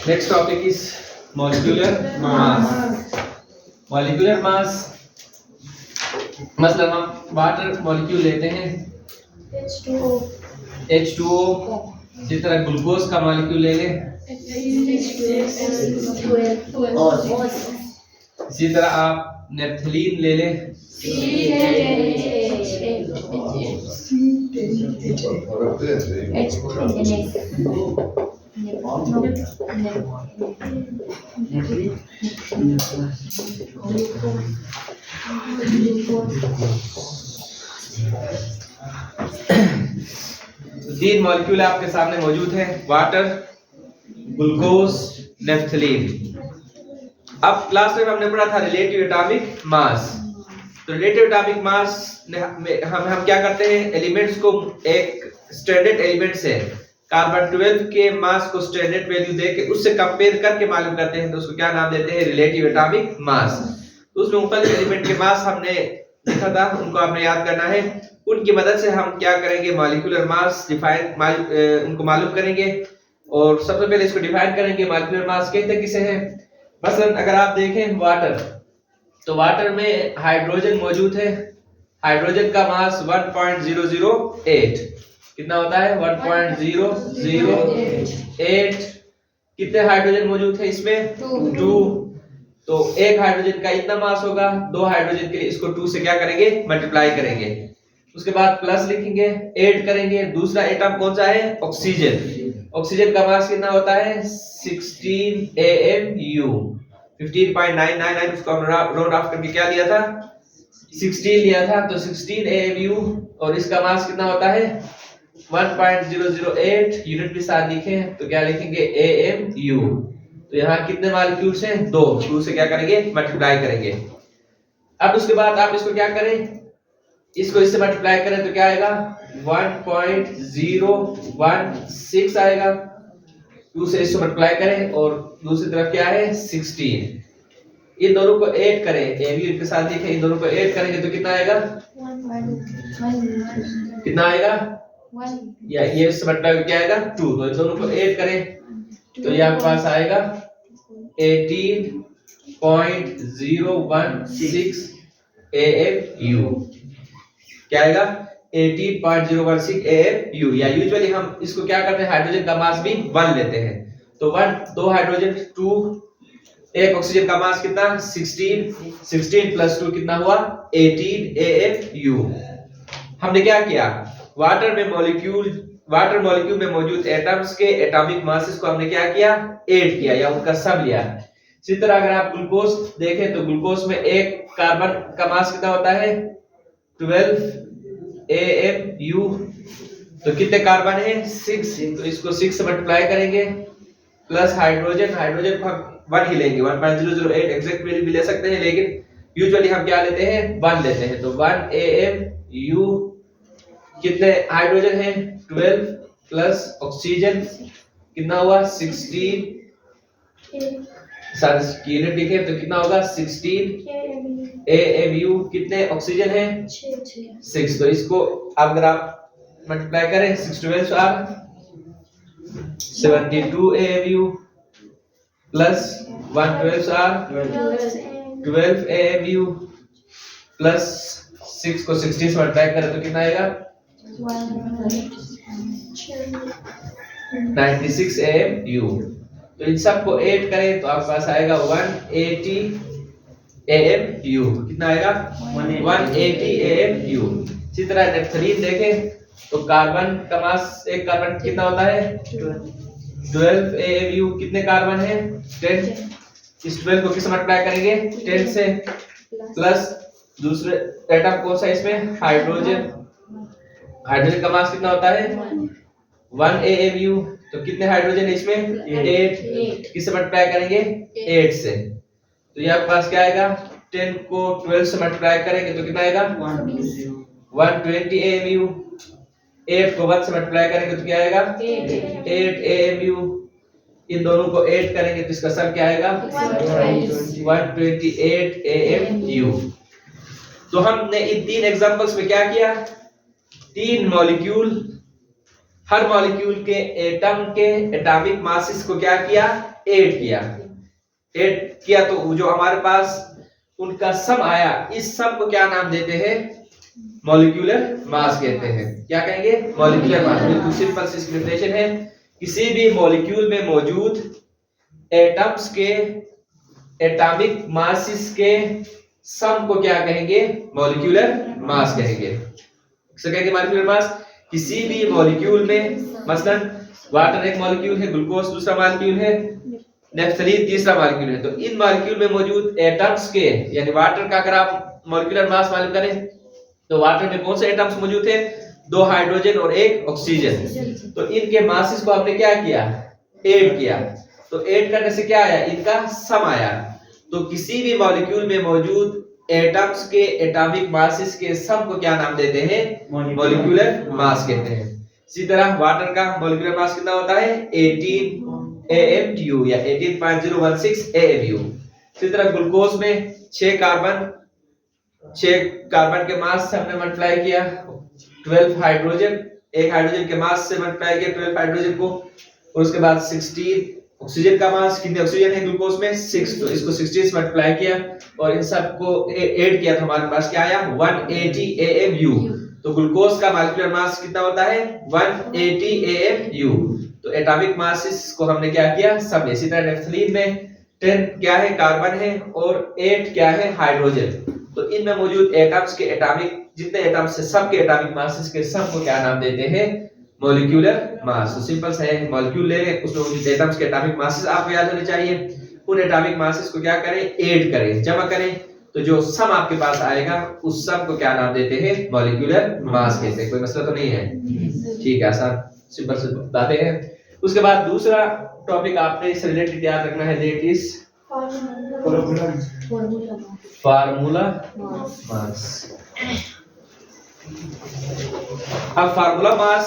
Next topic is molecular mass. Molecular mass मतलब हम water molecule लेते हैं H2O, इसी तरह ग्लूकोज का मॉलिक्यूल ले लें, इसी तरह आप नेप्थलीन ले लें, तीन मॉलिक्यूल आपके सामने मौजूद हैं, वाटर, ग्लूकोज, नेप्थलीन। अब लास्ट टाइम हमने पढ़ा था रिलेटिव एटॉमिक मास। तो रिलेटिव एटॉमिक मास में हम क्या करते हैं, एलिमेंट्स को एक स्टैंडर्ड एलिमेंट से कार्बन 12 के मास को स्टैंडर्ड वैल्यू देके उससे कंपेयर करके मालूम करते हैं, तो उसको क्या नाम देते हैं, रिलेटिव एटॉमिक मास। तो उसमें मुख्तलिफ एलिमेंट के मास हमने लिखा था, उनको आपने याद करना है। उनकी मदद से हम क्या करेंगे, मॉलिक्यूलर मास उनको मालूम करेंगे। और सबसे पहले इसको डिफाइन करेंगे, मॉलिक्यूलर मास कहते किसे हैं। मसलन अगर आप देखें वाटर, तो वाटर में हाइड्रोजन मौजूद है, हाइड्रोजन का मास 1.008 कितना होता है, 1.008। कितने हाइड्रोजन मौजूद है इसमें, 2। तो एक हाइड्रोजन का इतना मास होगा, 2 हाइड्रोजन के लिए इसको 2 से क्या करेंगे, मल्टीप्लाई करेंगे। उसके बाद प्लस लिखेंगे, ऐड करेंगे। दूसरा एटम कौन सा है, ऑक्सीजन। ऑक्सीजन का मास कितना होता है, 16 AMU, 15.999। उसको हम राउंड ऑफ करके क्या लिया था, 16 लिया था। तो 16 AMU और इसका मास कितना होता है 1.008। यूनिट भी साथ लिखें तो क्या लिखेंगे, AMU। तो यहाँ कितने मॉलिक्यूल्स हैं, 2 से क्या करेंगे, मल्टीप्लाई करेंगे। अब उसके बाद आप इसको क्या करें, इसको इससे मल्टीप्लाई करें तो क्या आएगा, 1.016 आएगा। 2 से इसको मल्टीप्लाई करें और दूसरी तरफ क्या है, 16। इन दोनों को ऐड करें, AMU के साथ लिखें, इन दोनों को ऐड करेंगे तो कितना आएगा, कितना आएगा, या ये इससे मल्टीप्लाई क्या आएगा, 2। तो इन दोनों को ऐड करें तो ये आपके पास आएगा 18.016 AMU। क्या आएगा, 18.016 AMU। या यूजुअली हम इसको क्या करते हैं, हाइड्रोजन का मास भी 1 लेते हैं। तो 2 हाइड्रोजन 2, एक ऑक्सीजन का मास कितना, 16 प्लस 2 कितना हुआ, 18 AMU। हमने क्या किया, वाटर मॉलिक्यूल में मौजूद एटम्स के एटॉमिक मासेस को हमने क्या किया, ऐड किया या उनका सम लिया। इसी तरह अगर आप ग्लूकोज देखें तो ग्लूकोज में एक कार्बन का मास कितना होता है, 12 AMU। तो कितने कार्बन है, 6। तो इसको 6 से मल्टीप्लाई करेंगे, प्लस हाइड्रोजन को हम 1 ही लेंगे, 1.008 एग्जैक्ट वैल्यू भी ले सकते हैं, लेकिन यूजुअली हम क्या लेते हैं, 1 लेते हैं। तो 1 AMU। कितने हाइड्रोजन है, 12 प्लस ऑक्सीजन कितना हुआ, 16। सारे यूनिट लिखे तो कितना होगा, 16 AMU। कितने ऑक्सीजन है, 6। तो इसको अगर आप मल्टीप्लाई करें, 6 12 are 72 AMU plus 1 12 are 12 AMU plus 6 को 16 से मल्टीप्लाई करें तो कितना आएगा, 96 AMU। तो इन सब को ऐड करें तो आपके पास आएगा 180 AMU। कितना आएगा, 180 AMU। इसी तरह नेप्थलीन देखें तो कार्बन का मास, एक कार्बन कितना होता है, 12 AMU। कितने कार्बन है, 10। इस 12 को किस मल्टीप्लाई करेंगे, 10 से, प्लस दूसरे एटम कौन सा इसमें, हाइड्रोजन का मास कितना होता है, 1 AMU। तो कितने हाइड्रोजन है इसमें, 8। किससे मल्टीप्लाई करेंगे, 8 से। तो ये आपके पास क्या आएगा, 10 को 12 से मल्टीप्लाई करेंगे तो कितना आएगा, 120 AMU। 8 को 1 से मल्टीप्लाई करेंगे तो क्या आएगा, 8 AMU। इन दोनों को ऐड करेंगे तो इसका सम क्या आएगा, 128 AMU। तो हमने इन 3 एग्जांपल्स में क्या किया, 3 मॉलिक्यूल हर मॉलिक्यूल के एटम के एटॉमिक मासेस को क्या किया, ऐड किया तो जो हमारे पास उनका सम आया, इस सम को क्या नाम देते हैं, मॉलिक्यूलर मास कहते हैं। क्या कहेंगे, मॉलिक्यूलर मास। बिल्कुल सिंपल सी एक्सप्लेनेशन है, किसी भी मॉलिक्यूल में मौजूद एटम्स के एटॉमिक मासेस के सम को क्या कहेंगे, मॉलिक्यूलर मास कहेंगे। कहेंगे मॉलिक्यूलर मास किसी भी मॉलिक्यूल में, मसलन वाटर एक मॉलिक्यूल है, ग्लूकोज दूसरा मॉलिक्यूल है, नेफ्थलीन तीसरा मॉलिक्यूल है, तो इन मॉलिक्यूल में मौजूद एटम्स के, यानी वाटर का अगर आप मॉलिक्यूलर मास मालूम करें तो वाटर में कौन से एटम्स मौजूद थे, 2 हाइड्रोजन और 1 ऑक्सीजन। तो इनके मासेस को आपने क्या किया, ऐड किया। तो ऐड करने से क्या आया, इनका सम आया। तो किसी भी मॉलिक्यूल में मौजूद एटम्स के एटॉमिक मासेस के सम को क्या नाम देते हैं, मॉलिक्यूलर मास कहते हैं। इसी तरह वाटर का मॉलिक्यूलर मास कितना होता है, 18 AMU या 18.016 AMU। इसी तरह ग्लूकोज में 6 कार्बन के मास से हमने मल्टीप्लाई किया 12 हाइड्रोजन, एक हाइड्रोजन के मास से मल्टीप्लाई किया 12 हाइड्रोजन को, और उसके बाद 16 ऑक्सीजन का मास, कितने ऑक्सीजन है ग्लूकोज में, 6, तो इसको 16 से मल्टीप्लाई किया और इन सब को ऐड किया तो हमारे पास क्या आया, 180 AMU। तो ग्लूकोज का मॉलिक्यूलर मास कितना होता है, 180 AMU। तो एटॉमिक मासेस को हमने क्या किया, सब। इसी तरह नेफ्थलीन में 10 क्या है, कार्बन है, और 8 क्या है, हाइड्रोजन। तो इनमें मौजूद एटम्स के एटॉमिक, जितने एटम्स है सबके एटॉमिक मासेस के सम को क्या नाम देते हैं, मॉलिक्यूलर मास। तो सिंपल सा है, मॉलिक्यूल ले लें, उसमें मौजूद एटम्स के एटॉमिक मासेस आपको याद होने चाहिए। उन एटॉमिक मासेस को क्या करें, ऐड करें, जमा करें, तो जो सम आपके पास आएगा उस सम को क्या नाम देते हैं, मॉलिक्यूलर मास कहते हैं। कोई मसला तो नहीं है, ठीक है, आसान सिंपल से बातें हैं। उसके बाद दूसरा टॉपिक आपने इससे रिलेटेड याद रखना है, दैट इज फार्मूला मास। अब फार्मूला मास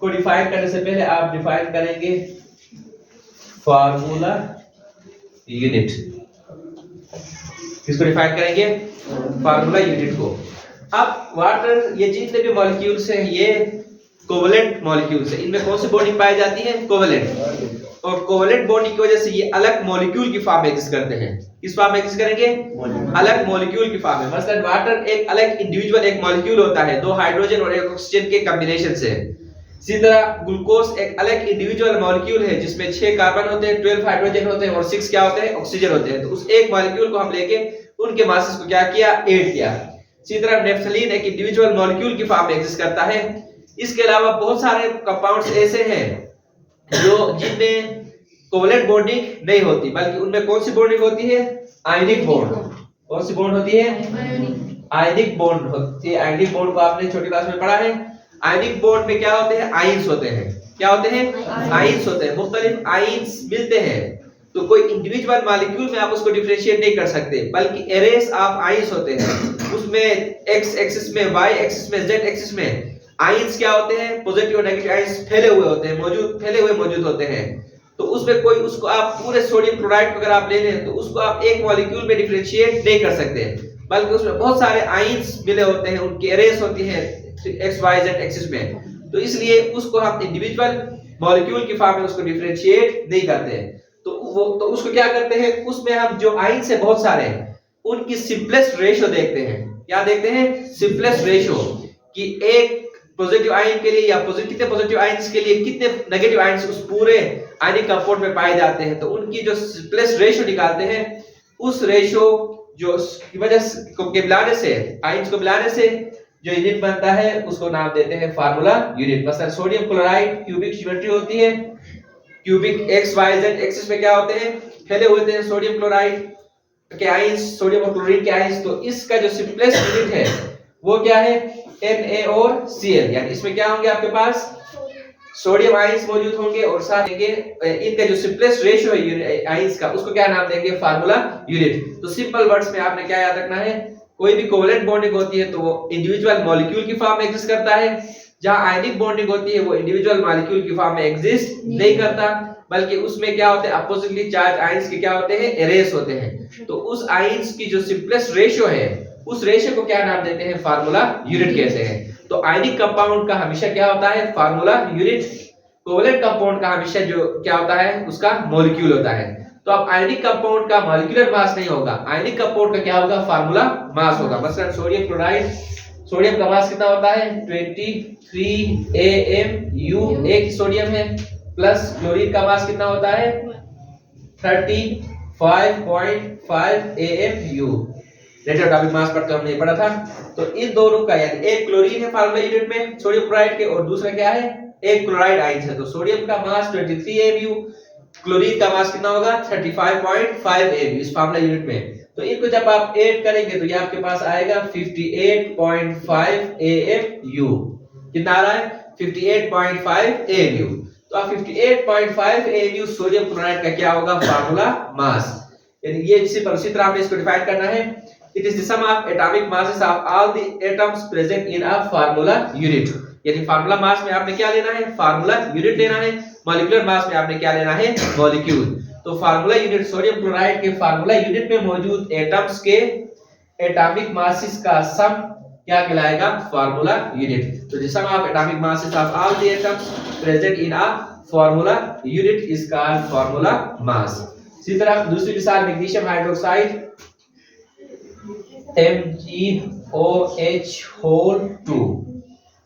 को डिफाइन करने से पहले आप डिफाइन करेंगे फार्मूला यूनिट। किसको डिफाइन करेंगे, फार्मूला यूनिट को। अब वाटर, ये जितने भी मॉलिक्यूल्स हैं ये कोवेलेंट मॉलिक्यूल्स हैं। इनमें कौन सी बॉन्डिंग पाई जाती है, कोवेलेंट। और कोवेलेंट बॉन्डिंग की वजह से ये अलग मॉलिक्यूल की फॉर्म में एग्जिस्ट करते हैं। किस फॉर्म में एग्जिस्ट करेंगे, अलग मॉलिक्यूल की फॉर्म में। मसलन वाटर एक अलग इंडिविजुअल एक मॉलिक्यूल होता है 2 हाइड्रोजन और 1 ऑक्सीजन के कॉम्बिनेशन से। इसी तरह ग्लूकोज एक अलग इंडिविजुअल मॉलिक्यूल है जिसमें 6 कार्बन होते हैं, 12 हाइड्रोजन होते हैं और 6 क्या होते हैं, ऑक्सीजन होते हैं। तो उस एक मॉलिक्यूल को हम लेके उनके मासेस को क्या किया, ऐड किया। इसी तरह नेफ्थलीन एक इंडिविजुअल मॉलिक्यूल की फॉर्म में एग्जिस्ट करता है। इसके अलावा बहुत सारे कंपाउंड्स ऐसे हैं जो जिनमें कोवेलेंट बॉन्डिंग नहीं होती, बल्कि उनमें कौन सी बॉन्डिंग होती है, आयनिक बॉन्ड। कौन सी बॉन्ड होती है, आयनिक बॉन्ड होती है। आयनिक बॉन्ड को आपने छोटी क्लास में पढ़ा है। आयनिक बॉन्ड में क्या होते हैं, आयंस होते हैं। क्या होते हैं, आयंस होते हैं। मुख्तलिफ आयंस मिलते हैं, तो कोई इंडिविजुअल मॉलिक्यूल में आप उसको डिफरेंशिएट नहीं कर सकते, बल्कि एरेस ऑफ आयंस होते हैं। उसमें एक्स एक्सिस में, वाई एक्सिस में, जेड एक्सिस में आयंस क्या होते हैं, पॉजिटिव और नेगेटिव आयंस फैले हुए मौजूद होते हैं। तो उसमें कोई, उसको आप पूरे सोडियम क्लोराइड को अगर आप ले लें तो उसको आप एक मॉलिक्यूल में डिफरेंशिएट नहीं कर सकते, बल्कि उसमें बहुत सारे आयंस मिले होते हैं, उनकी एरेस होती है एक्स वाई जेड एक्सिस में। तो इसलिए उसको हम इंडिविजुअल मॉलिक्यूल की फॉर्म में उसको डिफरेंशिएट नहीं करते। तो उसको क्या करते हैं, उसमें हम जो आयंस है बहुत सारे, उनकी सिंपलेस्ट रेशियो देखते हैं। क्या देखते हैं, सिंपलेस्ट रेशियो, कि एक पॉजिटिव आयन के लिए या कितने पॉजिटिव आयंस के लिए कितने नेगेटिव आयंस उस पूरे आयनिक कंपाउंड में पाए जाते हैं। तो उनकी जो सिंपलेस्ट रेशियो निकालते हैं, उस रेशियो जो की वजह के मिलाने से, आयंस को मिलाने से जो यूनिट बनता है उसको नाम देते हैं फार्मूला यूनिट। मतलब सोडियम क्लोराइड क्यूबिक ज्योमेट्री होती है, cubic X Y Z axis में क्या होते हैं, फैले हुए हैं सोडियम क्लोराइड के आयंस, सोडियम और क्लोरीन के आयंस। तो इसका जो सिंपलेस्ट यूनिट है वो क्या है, Na और Cl। यानी इसमें क्या होंगे, आपके पास सोडियम आयंस मौजूद होंगे और साथ देंगे इनका जो सिंपलेस्ट रेशियो है आयंस का, उसको क्या नाम देंगे, फार्मूला यूनिट। तो सिंपल वर्ड्स में आपने क्या याद रखना है, कोई भी कोवेलेंट बॉन्डिंग होती है तो वो इंडिविजुअल मॉलिक्यूल की फॉर्म में एग्जिस्ट करता है। जहां आयनिक बॉन्डिंग होती है वो इंडिविजुअल मॉलिक्यूल की फॉर्म में एग्जिस्ट नहीं करता, बल्कि उसमें क्या होते हैं, अपोजिटली चार्ज आयंस के क्या होते हैं, एरेस होते हैं। तो उस आयंस की जो सिंपलेस्ट रेशियो है, उस रेशियो को क्या नाम देते हैं, फार्मूला यूनिट कहते हैं। तो आयनिक कंपाउंड का हमेशा क्या होता है, फार्मूला यूनिट। कोवलेंट कंपाउंड का हमेशा जो क्या होता है, उसका मॉलिक्यूल होता है। तो अब आयनिक कंपाउंड का मॉलिक्यूलर मास नहीं होगा, आयनिक कंपाउंड का क्या होगा, फार्मूला मास होगा। मसलन सोडियम क्लोराइड, सोडियम का मास कितना होता है 23 AMU, एक सोडियम है, प्लस क्लोरीन का मास कितना होता है 35.5 AMU। रेट एटॉमिक मास पर तो हमने पढ़ा था। तो इन दोनों का यानी एक क्लोरीन है फार्मूला यूनिट में सोडियम क्लोराइड के, और दूसरा क्या है, एक क्लोराइड आयन है। तो सोडियम का मास 23 AMU, क्लोरीन का मास कितना होगा 35.5 AMU इस फार्मूला यूनिट में। तो इनको जब आप ऐड करेंगे तो ये आपके पास आएगा 58.5 AMU। कितना आ रहा है 58.5 AMU। तो अब 58.5 AMU सोडियम क्लोराइड का क्या होगा, फार्मूला मास। यानी ये इसी तरह हमें इसको डिफाइन करना है। It is the sum of atomic masses of all the atoms present in a formula unit. यानी फार्मूला मास में आपने क्या लेना है, फार्मूला यूनिट लेना है। मॉलिक्यूलर मास में आपने क्या लेना है, मॉलिक्यूल। तो फार्मूला यूनिट सोडियम क्लोराइड के फार्मूला यूनिट में मौजूद एटम्स के एटॉमिक मासेस का सम क्या कहलाएगा, फार्मूला यूनिट। तो the sum of atomic masses of all the atoms present in a formula unit is called formula mass. इसी तरह दूसरी मिसाल मैग्नीशियम हाइड्रोक्साइड MgOH2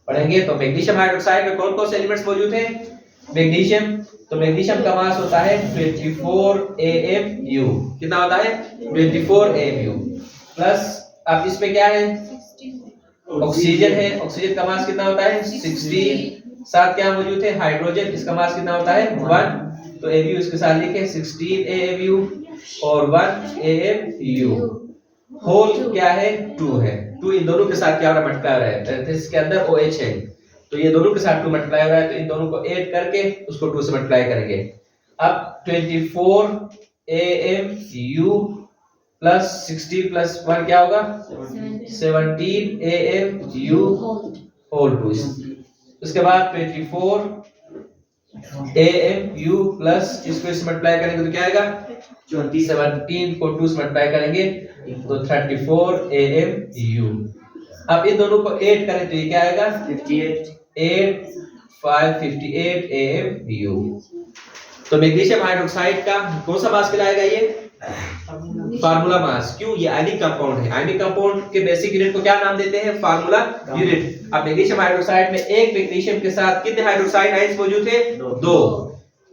पढ़ेंगे। तो मैग्नीशियम हाइड्रोक्साइड में कौन कौन से एलिमेंट्स मौजूद हैं, मैग्नीशियम। तो मैग्नीशियम का मास होता है 24 AMU। कितना होता है 24 AMU। प्लस अब इसमें क्या है, ऑक्सीजन है, ऑक्सीजन का मास कितना होता है 16। साथ क्या मौजूद है, हाइड्रोजन, इसका मास कितना होता है 1। तो AMU इसके साथ लिखे 16 AMU और 1 AMU। होल क्या है 2 है, 2 इन दोनों के साथ क्या हो रहा है, मल्टीप्लाई हो रहा है। इसके अंदर OH है, तो ये दोनों के साथ 2 मल्टीप्लाई हो रहा है, तो इन दोनों को ऐड करके उसको 2 से मल्टीप्लाई करेंगे। अब 24 AMU प्लस 16 प्लस 1 क्या होगा 17 AMU होल 2। उसके बाद 24 AMU प्लस इसको इससे मल्टीप्लाई करेंगे तो क्या आएगा 17 को 2 से मल्टीप्लाई करेंगे तो 34 AMU। अब इन दोनों को ऐड करें तो ये क्या आएगा 58 AMU। तो मैग्नीशियम हाइड्रोक्साइड का कौन सा मास कहलाएगा, ये फार्मूला मास। क्यों, ये आयनिक कंपाउंड है। आयनिक कंपाउंड के बेसिक यूनिट को क्या नाम देते हैं, फार्मूला यूनिट। अब मैग्नीशियम हाइड्रोक्साइड में एक मैग्नीशियम के साथ कितने हाइड्रोक्साइड आयंस मौजूद थे, 2।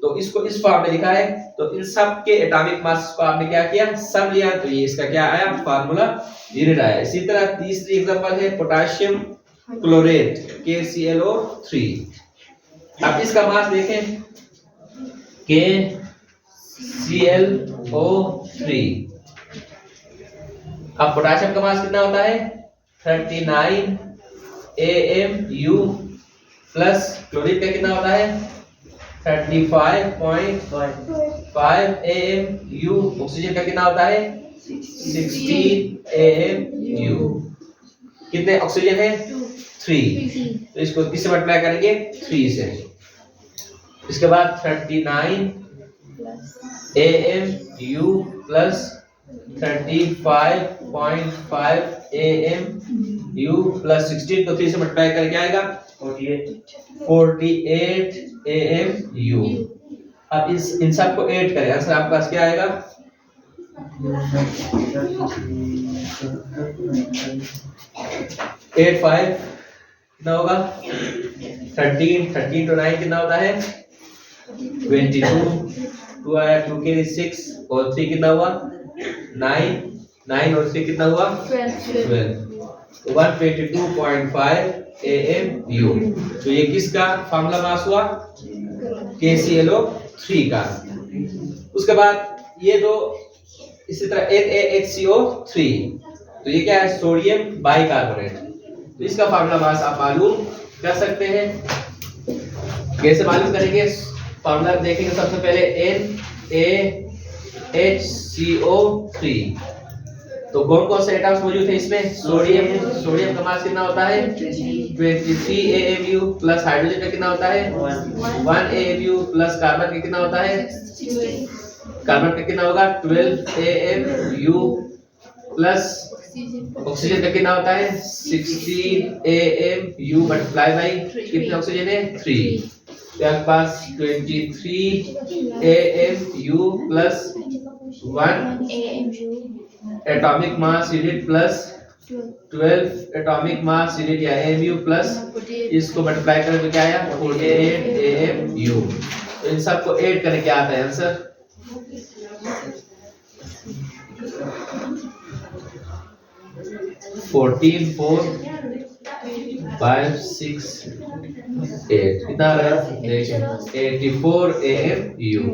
तो इसको इस फॉर्म में लिखा है। तो इन सब के एटॉमिक मास को आपने क्या किया, सम लिया, तो ये इसका क्या आया, फार्मूला यूनिट आया। इसी तरह तीसरी एग्जांपल है पोटेशियम क्लोरेट KClO3। अब इसका मास देखें KClO3। अब पोटेशियम का मास कितना होता है 39 AMU प्लस क्लोरीन का कितना होता है 35.5 AMU। ऑक्सीजन का कितना होता है 16 AMU। कितने ऑक्सीजन है 3, तो इसको किससे मल्टीप्लाई करेंगे 3 से। इसके बाद 39 AMU प्लस 35.5 AMU प्लस 16 को 3 से मल्टीप्लाई करके आएगा 48 AMU। अब इन सब को ऐड करें, आंसर आपके पास क्या आएगा 85 कितना होगा 13 to 9 कितना होता है 22, 2 आया 2 के 6 और 3 कितना हुआ 9 और 3 कितना हुआ 12। तो 122.5 AMU। तो ये किसका फार्मूला मास हुआ KClO3 का। उसके बाद ये दो इसी तरह NaHCO3, तो ये क्या है सोडियम बाइकार्बोनेट। तो इसका फार्मूला मास आप मालूम कर सकते हैं। कैसे मालूम करेंगे, फार्मूला देखेंगे सबसे पहले NaHCO3। तो कौन कौन से एटम्स मौजूद है इसमें, सोडियम। सोडियम का मास कितना होता है 23 AMU प्लस हाइड्रोजन का कितना होता है 1 AMU प्लस कार्बन का कितना होता है, कार्बन का कितना होगा 12 AMU प्लस ऑक्सीजन का कितना होता है 16 AMU मल्टीप्लाई बाई कितने ऑक्सीजन है 3, तो आपके पास 23 AMU plus 1 atomic mass unit plus 12 atomic mass unit या AMU प्लस इसको मल्टीप्लाई करें तो क्या आया 48 AMU। तो इन सबको ऐड करके क्या आता है आंसर 14 4 5 6 8 कितना आ रहा है देखिए 84 AMU।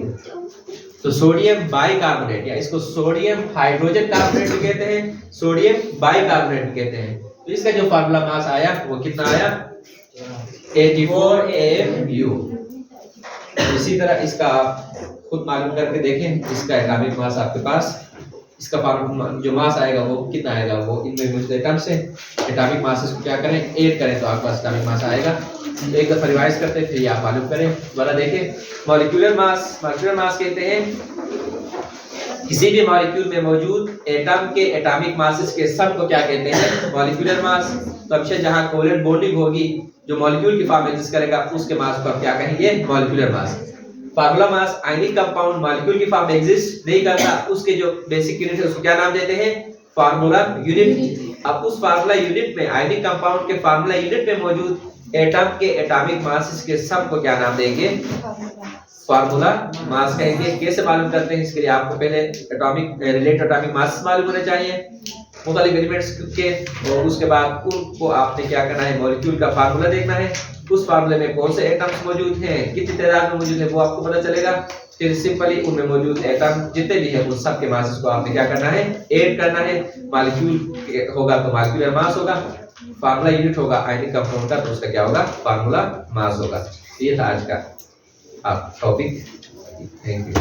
तो सोडियम बाइकार्बोनेट या इसको सोडियम हाइड्रोजन कार्बोनेट भी कहते हैं, सोडियम बाइकार्बोनेट भी कहते हैं। तो इसका जो फार्मूला मास आया वो कितना आया 84 AMU। इसी तरह इसका आप खुद मालूम करके देखें, इसका एटॉमिक मास आपके पास इसका जो मास आएगा वो कितना आएगा, वो इनमें मुझे एटम्स से एटॉमिक मास इसको क्या करें ऐड करें तो आपके पास एटॉमिक मास आएगा। तो एक दफा रिवाइज करते हैं फिर आप मालूम करें वाला देखें। मॉलिक्यूलर मास कहते हैं किसी भी मॉलिक्यूल में मौजूद एटम के एटॉमिक मासेस के सम को क्या कहते हैं मॉलिक्यूलर मास। तो अक्सर जहां कोवेलेंट बॉन्डिंग होगी जो मॉलिक्यूल की फॉर्म में एग्जिस्ट करेगा उसके मास को आप क्या कहेंगे molecular mass. Formula mass ionic compound molecule की फॉर्म में एग्जिस्ट नहीं करता, उसके जो बेसिक यूनिट है उसको क्या नाम देते हैं फार्मूला यूनिट। अब उस फार्मूला यूनिट में आयनिक कंपाउंड के फार्मूला यूनिट में मौजूद एटम के एटॉमिक मासेस के सम को क्या नाम देंगे फार्मूला मास कहेंगे। कैसे मालूम करते हैं इसके लिए आपको पहले एटॉमिक रिलेटेड एटॉमिक मास मालूम होने चाहिए मुख्तलिफ एलिमेंट्स के, और उसके बाद उनको आपने क्या करना है मॉलिक्यूल का फार्मूला देखना है, उस फार्मूले में कौन से एटम्स मौजूद हैं कितनी तादाद में मौजूद है वो आपको पता चलेगा। फिर सिंपली उनमें मौजूद एटम जितने भी हैं उन सब के मासेस को आपने क्या करना है ऐड करना है। मॉलिक्यूल होगा तो मॉलिक्यूलर मास होगा, फार्मूला यूनिट होगा आयनिक कंपाउंड का तो उसका क्या होगा फार्मूला मास होगा। ये था आज का आप टॉपिक। Thank you.